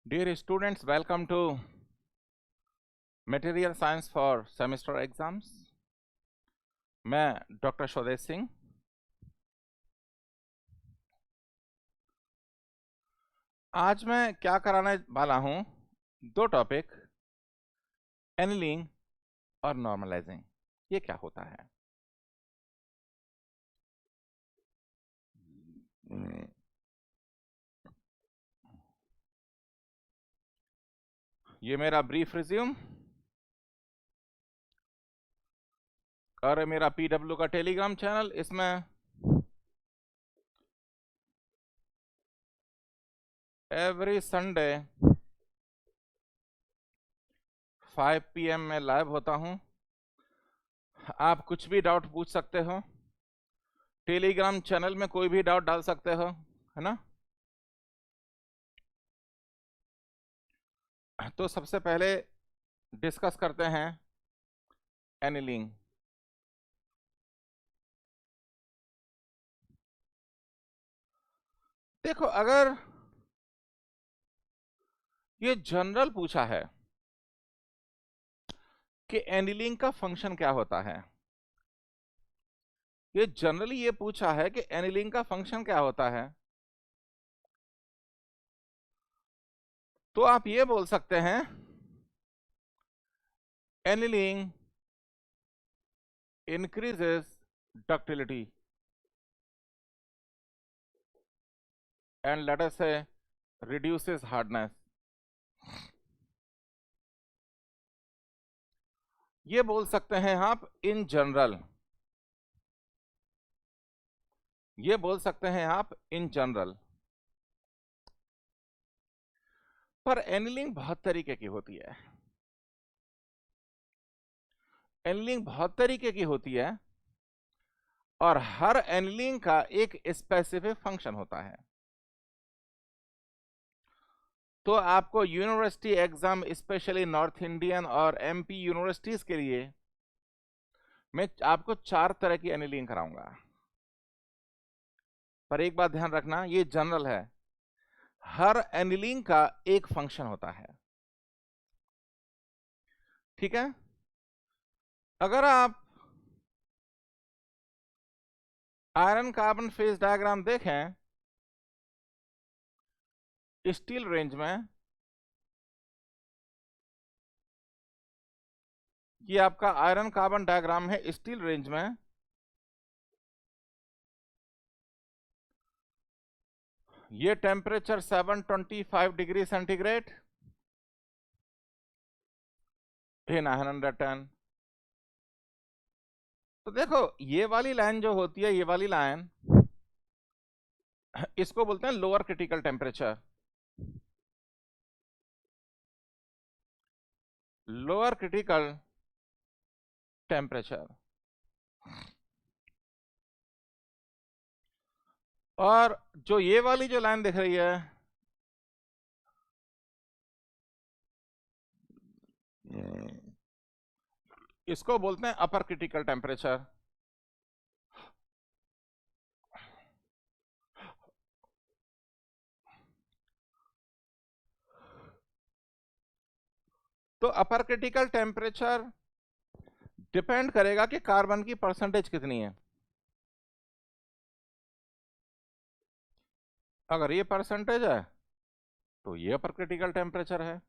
Dear students, welcome to Material Science for Semester Exams. मैं doctor स्वदेश सिंह। आज मैं क्या कराने वाला हूं, दो टॉपिक, एनीलिंग और नॉर्मलाइजिंग। ये क्या होता है? ये मेरा ब्रीफ रिज्यूम और मेरा पीडब्ल्यू का टेलीग्राम चैनल। इसमें एवरी संडे 5 PM में लाइव होता हूं। आप कुछ भी डाउट पूछ सकते हो, टेलीग्राम चैनल में कोई भी डाउट डाल सकते हो, है ना। तो सबसे पहले डिस्कस करते हैं एनीलिंग। देखो, अगर ये जनरल पूछा है कि एनीलिंग का फंक्शन क्या होता है, ये जनरली ये पूछा है कि एनीलिंग का फंक्शन क्या होता है, तो आप ये बोल सकते हैं annealing increases ductility and let us say reduces hardness। ये बोल सकते हैं आप इन जनरल, ये बोल सकते हैं आप इन जनरल। पर एनीलिंग बहुत तरीके की होती है, एनीलिंग बहुत तरीके की होती है और हर एनीलिंग का एक स्पेसिफिक फंक्शन होता है। तो आपको university exam, specially north Indian और एमपी यूनिवर्सिटीज के लिए मैं आपको 4 तरह की एनीलिंग कराऊंगा। पर एक बात ध्यान रखना, ये जनरल है, हर एनीलिंग का एक फंक्शन होता है, ठीक है। अगर आप आयरन कार्बन फेज डायग्राम देखें स्टील रेंज में, ये आपका आयरन कार्बन डायग्राम है स्टील रेंज में। ये टेम्परेचर 725 डिग्री सेंटीग्रेड, ये 910। तो देखो, ये वाली लाइन जो होती है, ये वाली लाइन, इसको बोलते हैं lower critical temperature. Lower critical temperature. और जो ये वाली जो लाइन दिख रही है, इसको बोलते हैं अपर क्रिटिकल टेम्परेचर। तो अपर क्रिटिकल टेम्परेचर डिपेंड करेगा कि कार्बन की परसेंटेज कितनी है। अगर ये परसेंटेज है तो ये अपर क्रिटिकल टेम्परेचर है,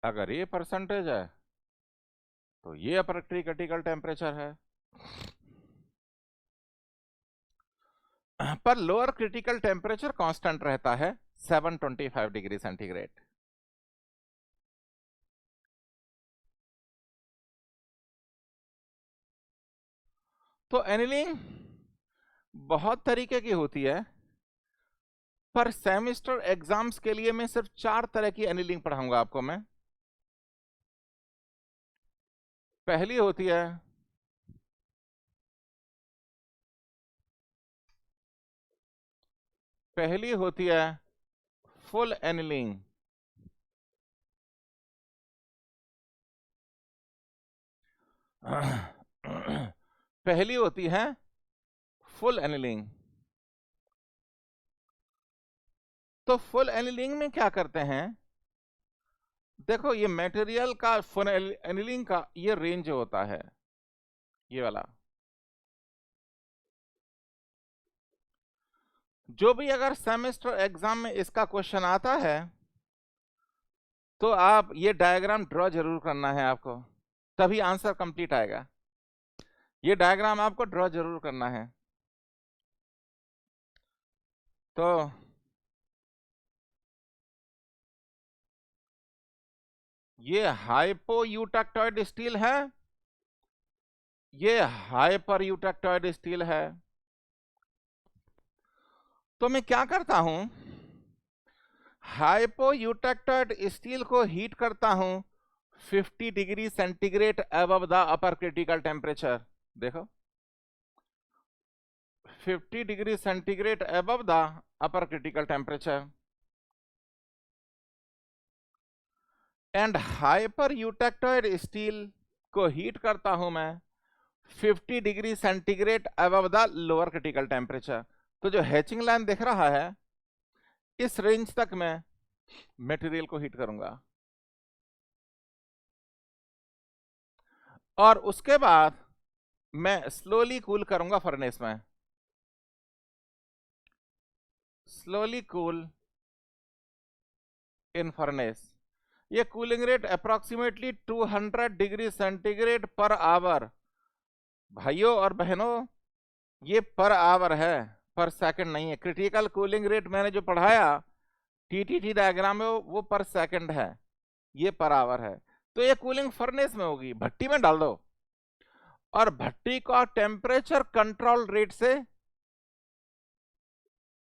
अगर ये परसेंटेज है तो ये अपर क्रिटिकल टेम्परेचर है। पर लोअर क्रिटिकल टेम्परेचर कांस्टेंट रहता है 725 डिग्री सेंटीग्रेड। तो एनीलिंग बहुत तरीके की होती है, पर सेमेस्टर एग्जाम्स के लिए मैं सिर्फ 4 तरह की एनीलिंग पढ़ाऊंगा आपको मैं। पहली होती है फुल एनीलिंग। पहली होती है फुल एनीलिंग। तो फुल एनीलिंग में क्या करते हैं, देखो ये मटेरियल का फुल एनीलिंग का ये रेंज होता है, ये वाला। जो भी अगर सेमेस्टर एग्जाम में इसका क्वेश्चन आता है तो आप ये डायग्राम ड्रॉ जरूर करना है आपको, तभी आंसर कंप्लीट आएगा। ये डायग्राम आपको ड्रॉ जरूर करना है। तो ये हाइपोयूटेक्टोइड स्टील है, ये हाइपर यूटेक्टोइड स्टील है। तो मैं क्या करता हूं, हाइपोयूटेक्टोइड स्टील को हीट करता हूं 50 degree centigrade above the upper critical temperature. देखो 50 degree centigrade above the upper critical temperature. And hyper eutectoid steel को हीट करता हूं मैं 50 degree centigrade above the lower critical temperature. तो जो हैचिंग लाइन दिख रहा है इस रेंज तक मैं मटेरियल को हीट करूंगा, और उसके बाद मैं स्लोली कूल करूंगा फर्नेस में, स्लोली कूल इन फर्नेस। ये cooling rate approximately 200 degree centigrade per hour. भाइयों और बहनों ये पर आवर है, पर सेकंड नहीं है। क्रिटिकल कूलिंग रेट मैंने जो पढ़ाया टीटीटी डायग्राम में वो पर सेकंड है, ये पर आवर है। तो ये कूलिंग फर्नेस में होगी, भट्टी में डाल दो और भट्टी का टेम्परेचर कंट्रोल रेट से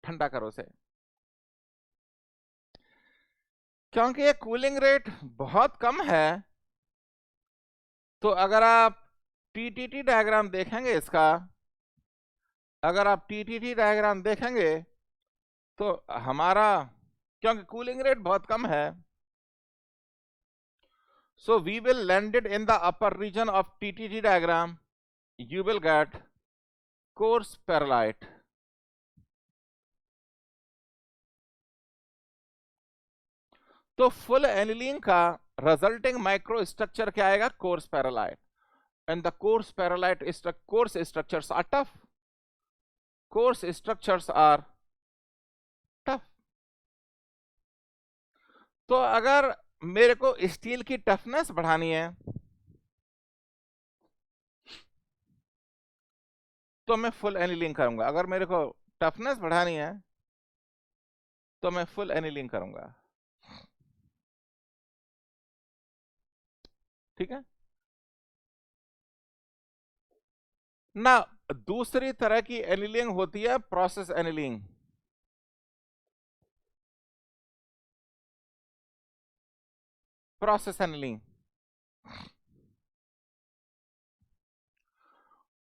ठंडा करो उसे, क्योंकि ये कूलिंग रेट बहुत कम है। तो अगर आप टीटीटी डायग्राम देखेंगे इसका, अगर आप टीटीटी डायग्राम देखेंगे तो हमारा, क्योंकि कूलिंग रेट बहुत कम है, so we will land it in the upper region of TTT diagram, you will get coarse perlite। तो फुल एनिलीन का रिजल्टिंग माइक्रो स्ट्रक्चर क्या आएगा, coarse pearlite. And the coarse pearlite coarse structures are tough, coarse structures are tough. तो अगर मेरे को steel की toughness बढ़ानी है तो मैं फुल एनिलिंग करूंगा, अगर मेरे को टफनेस बढ़ानी है तो मैं फुल एनिलिंग करूंगा, ठीक है ना। दूसरी तरह की एनिलिंग होती है process annealing. Process annealing,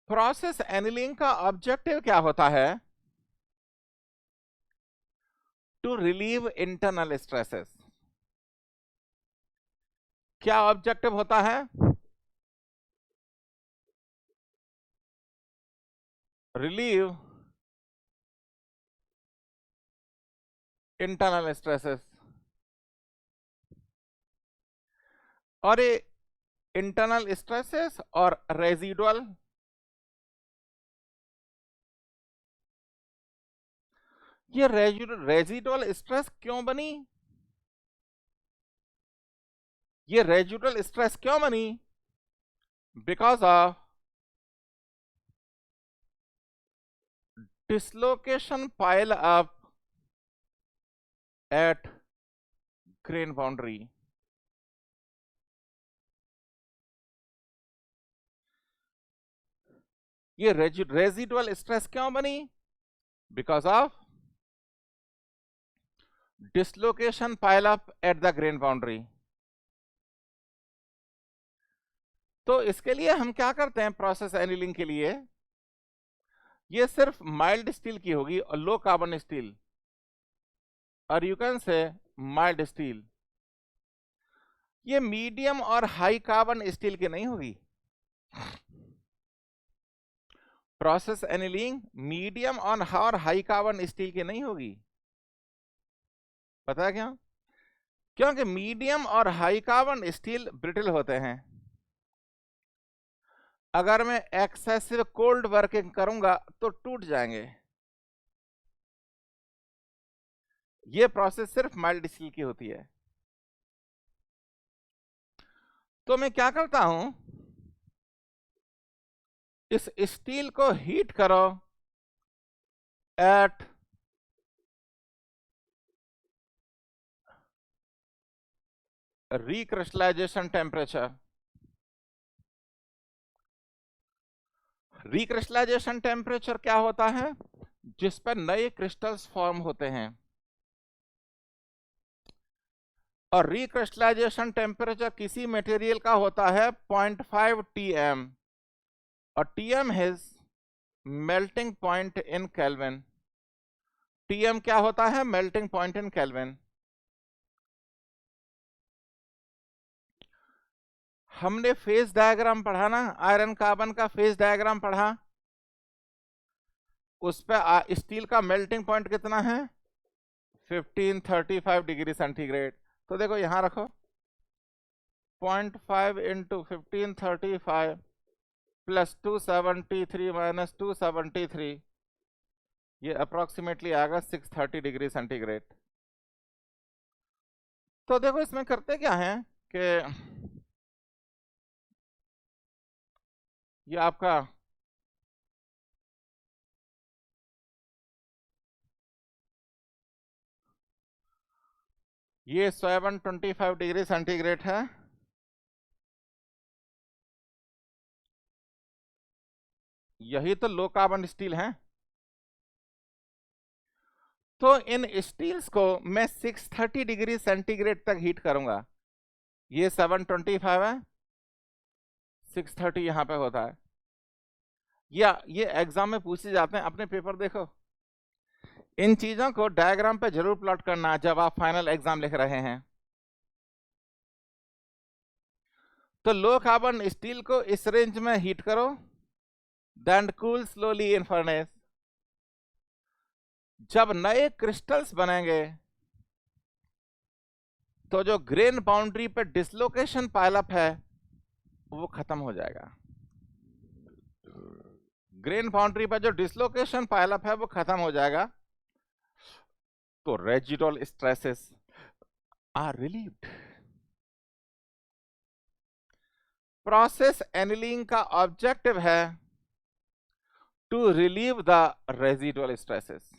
process annealing का ऑब्जेक्टिव क्या होता है, टू रिलीव इंटरनल स्ट्रेसेस। क्या ऑब्जेक्टिव होता है, रिलीव इंटरनल स्ट्रेसेस। और ये इंटरनल स्ट्रेसेस और रेजिडुअल, ये रेजिडुअल स्ट्रेस क्यों बनी, ये रेजिडुअल स्ट्रेस क्यों बनी, because of dislocation pile up at grain boundary. ये रेजिडुअल स्ट्रेस क्यों बनी, because of dislocation pile up at the grain boundary. तो इसके लिए हम क्या करते हैं, प्रोसेस एनिलिंग के लिए ये सिर्फ माइल्ड स्टील की होगी और लो कार्बन स्टील, और you can say mild steel. ये मीडियम और हाई कार्बन स्टील की नहीं होगी। प्रोसेस एनिलिंग मीडियम और हाई कार्बन स्टील की नहीं होगी, पता है क्यों? क्योंकि मीडियम और हाई कार्बन स्टील ब्रिटल होते हैं। अगर मैं एक्सेसिव कोल्ड वर्किंग करूंगा तो टूट जाएंगे। ये प्रोसेस सिर्फ माइल्ड स्टील की होती है। तो मैं क्या करता हूं, इस स्टील को हीट करो at recrystallization temperature. Recrystallization temperature क्या होता है? जिस पर नए क्रिस्टल्स फॉर्म होते हैं। और रिक्रिस्टलाइजेशन टेम्परेचर किसी मटेरियल का होता है 0.5 TM, और TM is melting point in kelvin. TM क्या होता है? Melting point in kelvin. हमने फेज डायग्राम पढ़ा ना, आयरन कार्बन का फेज डायग्राम पढ़ा। उस पे स्टील का मेल्टिंग पॉइंट कितना है? 1535 डिग्री सेंटीग्रेड। तो देखो यहां रखो, 0.5 इंटू 1535 प्लस 273 माइनस 273, ये अप्रोक्सीमेटली आएगा 630 डिग्री सेंटीग्रेड। तो देखो इसमें करते क्या है कि ये आपका ये 725 डिग्री सेंटीग्रेड है। यही तो लो कार्बन स्टील है। तो इन स्टील्स को मैं 630 डिग्री सेंटीग्रेड तक हीट करूंगा। ये 725 है, 630 यहां पे होता है। या ये एग्जाम में पूछे जाते हैं, अपने पेपर देखो। इन चीजों को डायग्राम पे जरूर प्लॉट करना जब आप फाइनल एग्जाम लिख रहे हैं। तो लो कार्बन स्टील को इस रेंज में हीट करो, then cool slowly in furnace. जब नए क्रिस्टल्स बनेंगे तो जो ग्रेन बाउंड्री पे डिसलोकेशन पाइलअप है वो खत्म हो जाएगा। ग्रेन बाउंड्री पर जो डिसलोकेशन पाइलअप है वो खत्म हो जाएगा। तो residual stresses are relieved. Process annealing का ऑब्जेक्टिव है to relieve the residual stresses.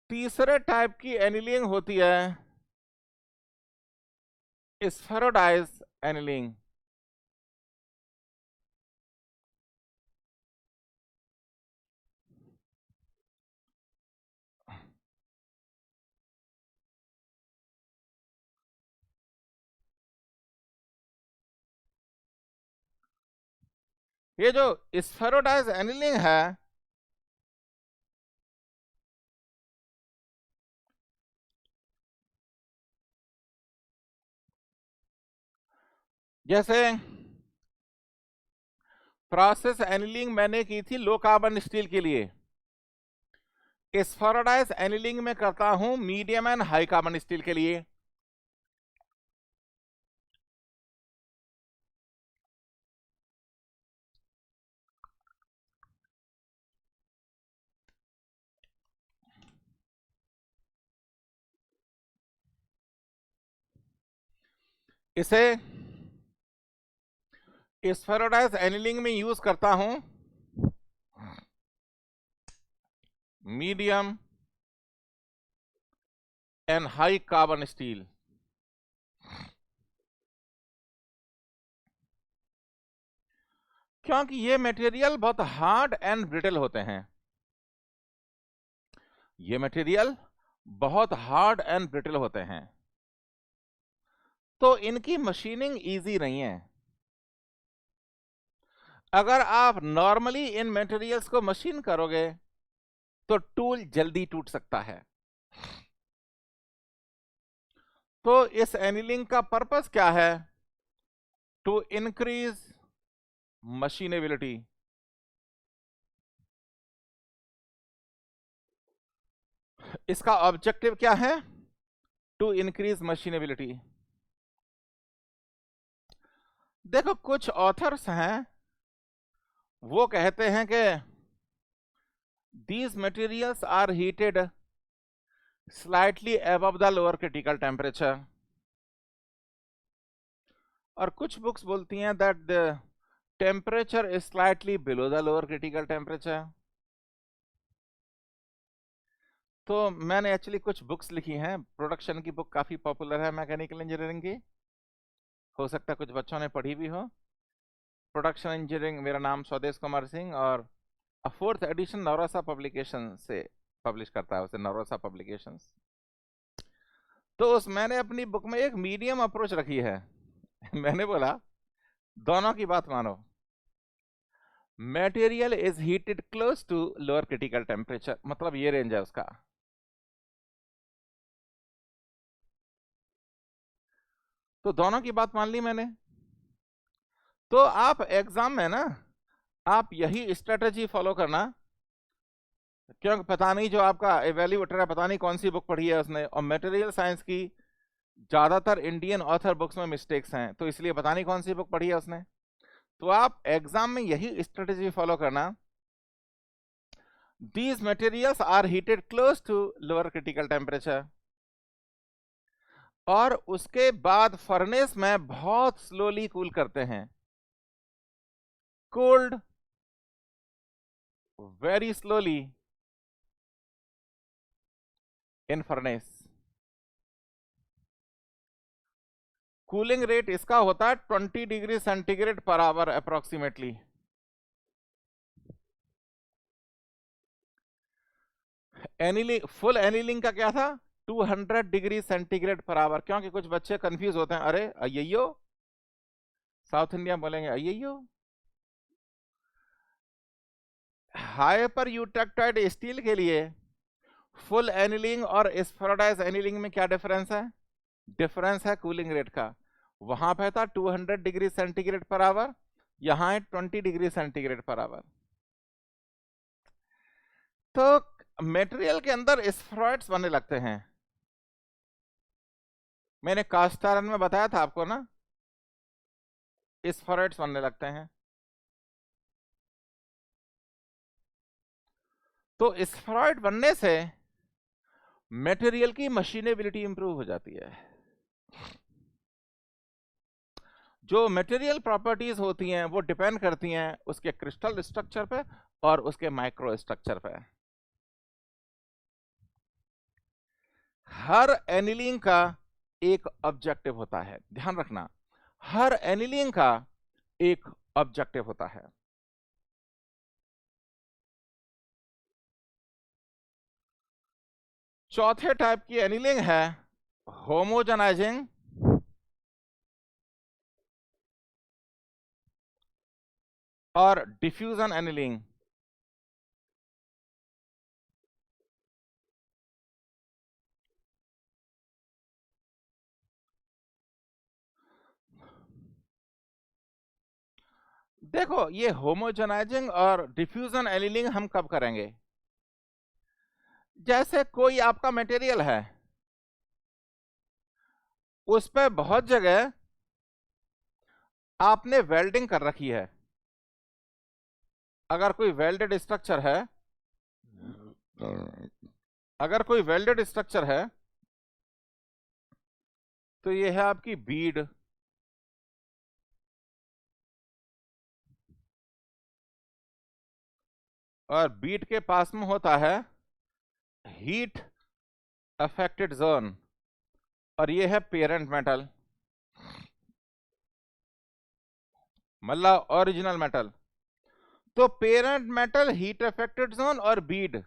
तीसरे टाइप की एनिलिंग होती है स्फेरोडाइज एनिलिंग। ये जो स्फेरोडाइज एनिलिंग है, जैसे प्रोसेस एनिलिंग मैंने की थी लो कार्बन स्टील के लिए, स्फेरोडाइज एनिलिंग में करता हूं medium and high carbon steel के लिए। इसे स्फेरोडाइज एनिलिंग में यूज करता हूं medium and high carbon steel. क्योंकि ये मटेरियल बहुत हार्ड एंड ब्रिटल होते हैं। ये मटेरियल बहुत हार्ड एंड ब्रिटल होते हैं, तो इनकी मशीनिंग इजी नहीं है। अगर आप नॉर्मली इन मटेरियल्स को मशीन करोगे तो टूल जल्दी टूट सकता है। तो इस एनिलिंग का पर्पस क्या है? To increase machinability. इसका ऑब्जेक्टिव क्या है? To increase machinability. देखो कुछ ऑथर्स हैं वो कहते हैं कि these materials are heated slightly above the lower critical temperature, और कुछ बुक्स बोलती हैं that the temperature is slightly below the lower critical temperature। तो मैंने एक्चुअली कुछ बुक्स लिखी हैं, प्रोडक्शन की बुक काफी पॉपुलर है मैकेनिकल इंजीनियरिंग की, हो सकता है कुछ बच्चों ने पढ़ी भी हो। प्रोडक्शन इंजीनियरिंग, मेरा नाम स्वदेश कुमार सिंह, और 4th एडिशन नवरसा पब्लिकेशन से पब्लिश करता है उसे, नवरसा पब्लिकेशंस। तो उस मैंने अपनी बुक में एक मीडियम अप्रोच रखी है। मैंने बोला दोनों की बात मानो, material is heated close to lower critical temperature, मतलब ये रेंज है उसका। तो दोनों की बात मान ली मैंने। तो आप एग्जाम में ना आप यही स्ट्रेटजी फॉलो करना, क्योंकि पता नहीं जो आपका एवेल्यूएटर है पता नहीं कौन सी बुक पढ़ी है उसने, और मटेरियल साइंस की ज्यादातर इंडियन ऑथर बुक्स में मिस्टेक्स हैं, तो इसलिए पता नहीं कौन सी बुक पढ़ी है उसने। तो आप एग्जाम में यही स्ट्रेटजी फॉलो करना, these materials are heated close to lower critical temperature, और उसके बाद फर्नेस में बहुत स्लोली कूल करते हैं, cooled very slowly in furnace। Cooling rate इसका होता है 20 degree centigrade per hour approximately. Annealing, full annealing का क्या था? 200 डिग्री सेंटीग्रेड पर आवर। क्योंकि कुछ बच्चे कंफ्यूज होते हैं, अरे अय्यो, साउथ इंडिया बोलेंगे अय्यो। हाइपर यूटेक्टाइड स्टील के लिए फुल एनीलिंग और स्फेराइज एनीलिंग में क्या डिफरेंस है? डिफरेंस है कूलिंग रेट का। वहां पे था 200 डिग्री सेंटीग्रेड पर आवर, यहां है 20 डिग्री सेंटीग्रेड पर आवर। तो मटेरियल के अंदर स्फेराइड्स बनने लगते हैं। मैंने कास्ट आयरन में बताया था आपको ना, स्फेराइड्स बनने लगते हैं। तो स्फेराइड बनने से मटेरियल की मशीनेबिलिटी इंप्रूव हो जाती है। जो मटेरियल प्रॉपर्टीज होती हैं वो डिपेंड करती हैं उसके क्रिस्टल स्ट्रक्चर पे और उसके माइक्रो स्ट्रक्चर पे। हर एनीलिंग का एक ऑब्जेक्टिव होता है, ध्यान रखना, हर एनीलिंग का एक ऑब्जेक्टिव होता है। चौथे टाइप की एनीलिंग है होमोजेनाइजिंग और डिफ्यूजन एनीलिंग। देखो ये होमोजेनाइजिंग और डिफ्यूजन एनीलिंग हम कब करेंगे? जैसे कोई आपका मटेरियल है, उस पर बहुत जगह आपने वेल्डिंग कर रखी है। अगर कोई वेल्डेड स्ट्रक्चर है, अगर कोई वेल्डेड स्ट्रक्चर है तो ये है आपकी बीड, और बीड के पास में होता है हीट अफेक्टेड जोन, और ये है पेरेंट मेटल, मतलब ओरिजिनल मेटल। तो parent metal, heat affected zone और बीड,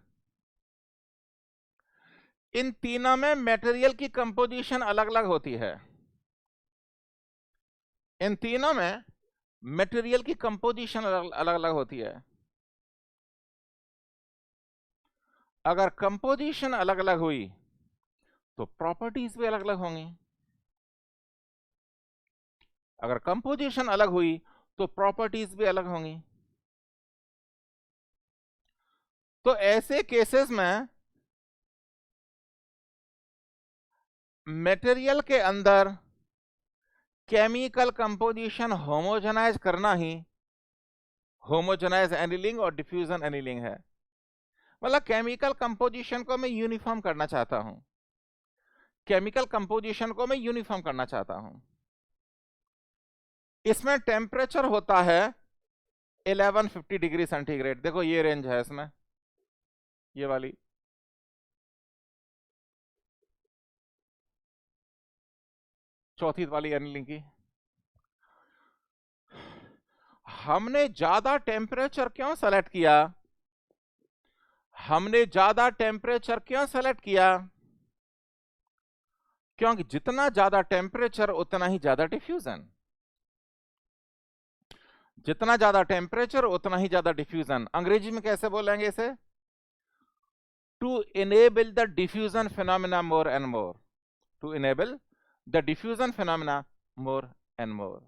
इन तीनों में मटेरियल की कंपोजिशन अलग अलग होती है। इन तीनों में मटेरियल की कंपोजिशन अलग अलग होती है। अगर कंपोजिशन अलग अलग हुई तो प्रॉपर्टीज भी अलग अलग होंगी। अगर कंपोजिशन अलग हुई तो प्रॉपर्टीज भी अलग होंगी। तो ऐसे केसेस में मटेरियल के अंदर केमिकल कंपोजिशन होमोजेनाइज करना ही होमोजेनाइज एनीलिंग और डिफ्यूजन एनीलिंग है। मतलब केमिकल कंपोजिशन को मैं यूनिफॉर्म करना चाहता हूं, केमिकल कंपोजिशन को मैं यूनिफॉर्म करना चाहता हूं। इसमें टेम्परेचर होता है 1150 डिग्री सेंटीग्रेड। देखो ये रेंज है इसमें, ये वाली। चौथी वाली एनीलिंग की। हमने ज्यादा टेम्परेचर क्यों सेलेक्ट किया? हमने ज्यादा टेम्परेचर क्यों सेलेक्ट किया? क्योंकि जितना ज्यादा टेम्परेचर उतना ही ज्यादा डिफ्यूजन, जितना ज्यादा टेम्परेचर उतना ही ज्यादा डिफ्यूजन। अंग्रेजी में कैसे बोलेंगे इसे? To enable the diffusion phenomena more and more, to enable the diffusion phenomena more and more.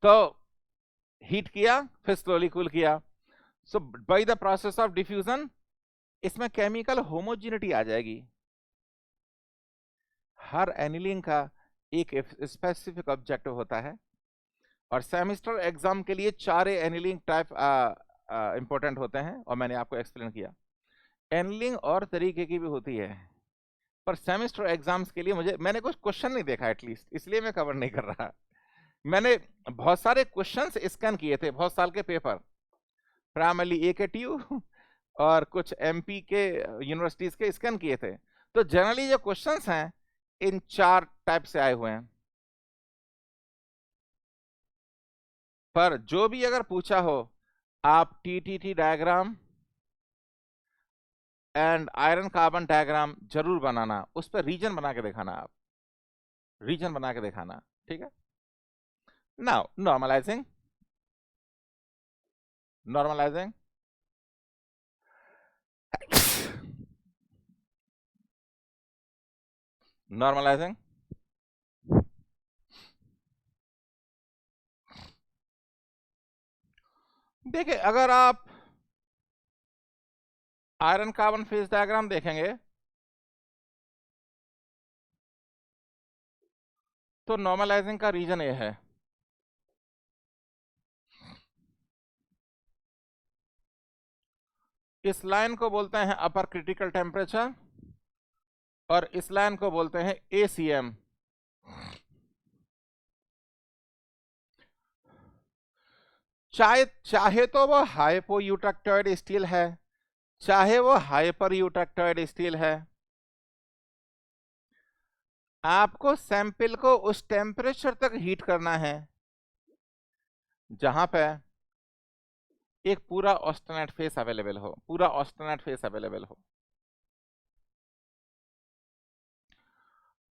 तो हीट किया, फिर स्लोली कूल किया। So by the process of diffusion इसमें केमिकल होमोजेनिटी आ जाएगी। हर एनिलिंग का एक स्पेसिफिक ऑब्जेक्टिव होता है, और सेमेस्टर एग्जाम के लिए 4 एनिलिंग टाइप इंपॉर्टेंट होते हैं, और मैंने आपको एक्सप्लेन किया। एनिलिंग और तरीके की भी होती है, पर सेमेस्टर एग्जाम्स के लिए मैंने कुछ क्वेश्चन नहीं देखा एटलीस्ट, इसलिए मैं कवर नहीं कर रहा। मैंने बहुत सारे क्वेश्चंस स्कैन किए थे, बहुत साल के पेपर, प्राइमरी AKTU और कुछ MP के यूनिवर्सिटीज के स्कैन किए थे। तो जनरली जो क्वेश्चंस हैं इन 4 टाइप से आए हुए हैं। पर जो भी अगर पूछा हो, आप TTT diagram and iron carbon diagram जरूर बनाना, उस पर रीजन बना के दिखाना, आप रीजन बना के दिखाना, ठीक है। नाउ नॉर्मलाइजिंग, नॉर्मलाइजिंग नॉर्मलाइजिंग देखिए, अगर आप आयरन कार्बन फेज डायग्राम देखेंगे तो नॉर्मलाइजिंग का रीजन ये है। इस लाइन को बोलते हैं अपर क्रिटिकल टेम्परेचर, और इस लाइन को बोलते हैं ACM। चाहे तो वो हाइपो यूटेक्टोइड स्टील है, चाहे वो हाइपर यूटेक्टोइड स्टील है, आपको सैंपल को उस टेम्परेचर तक हीट करना है जहां पे एक पूरा ऑस्टेनेट फेस अवेलेबल हो, पूरा ऑस्टेनेट फेस अवेलेबल हो।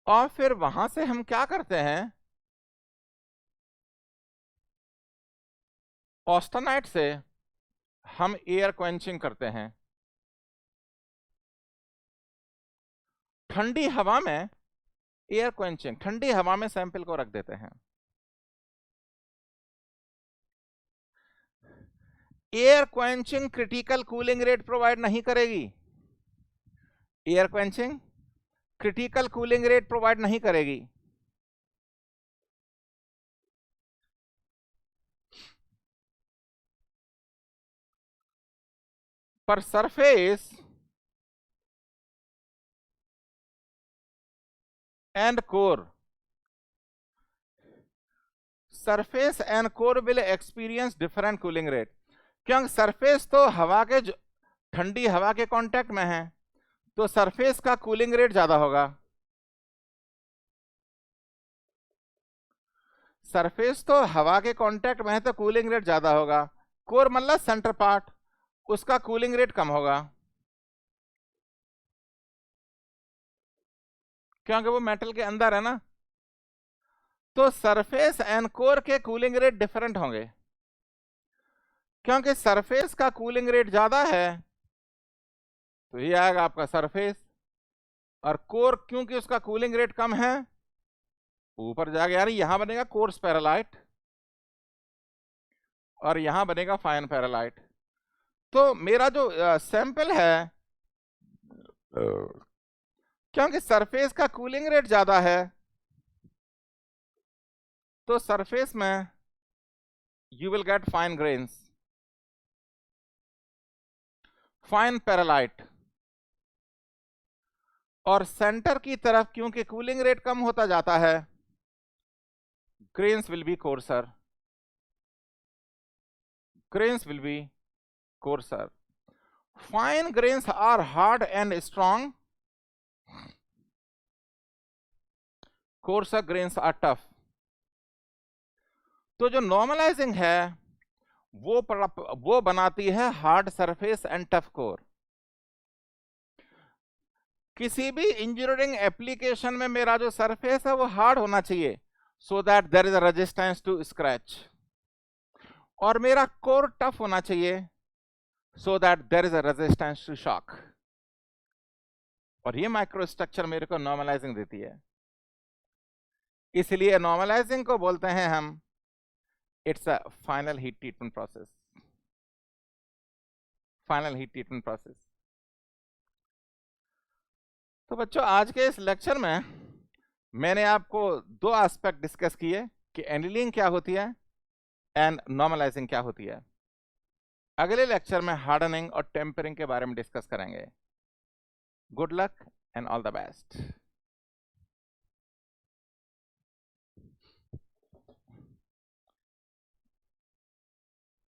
और फिर वहां से हम क्या करते हैं, ऑस्टेनाइट से हम एयर क्वेंचिंग करते हैं। ठंडी हवा में एयर क्वेंचिंग, ठंडी हवा में सैंपल को रख देते हैं। Air quenching critical cooling rate provide नहीं करेगी, air quenching critical cooling rate provide नहीं करेगी। पर surface and core, surface and core will experience different cooling rate. क्योंकि सरफेस तो हवा के ठंडी हवा के कांटेक्ट में है, तो सरफेस का कूलिंग रेट ज्यादा होगा। सरफेस तो हवा के कांटेक्ट में है तो कूलिंग रेट ज्यादा होगा। कोर मतलब सेंटर पार्ट, उसका कूलिंग रेट कम होगा, क्योंकि वो मेटल के अंदर है ना। तो सरफेस एंड कोर के कूलिंग रेट डिफरेंट होंगे, क्योंकि सरफेस का कूलिंग रेट ज्यादा है तो ये आएगा आपका सरफेस, और कोर क्योंकि उसका कूलिंग रेट कम है ऊपर जाएगा, यानी यहां बनेगा कोर्स पैरालाइट और यहां बनेगा फाइन पैरालाइट। तो मेरा जो सैंपल है क्योंकि सरफेस का कूलिंग रेट ज्यादा है, तो सरफेस में you will get fine grains, fine pearlite, और सेंटर की तरफ क्योंकि कूलिंग रेट कम होता जाता है, grains will be coarser, grains will be coarser. Fine grains are hard and strong, coarser grains are tough. तो जो नॉर्मलाइजिंग है वो बनाती है hard surface and tough core. किसी भी इंजीनियरिंग एप्लीकेशन में मेरा जो सरफेस है वो हार्ड होना चाहिए, so that there is a resistance to scratch, और मेरा कोर टफ होना चाहिए so that there is a resistance to shock. और ये माइक्रोस्ट्रक्चर मेरे को नॉर्मलाइजिंग देती है, इसलिए नॉर्मलाइजिंग को बोलते हैं हम it's a final heat treatment process, final heat treatment process. तो बच्चों आज के इस लेक्चर में मैंने आपको दो एस्पेक्ट डिस्कस किए कि एनीलिंग क्या होती है एंड नॉर्मलाइजिंग क्या होती है। अगले लेक्चर में हार्डनिंग और टेम्परिंग के बारे में डिस्कस करेंगे। Good luck and all the best.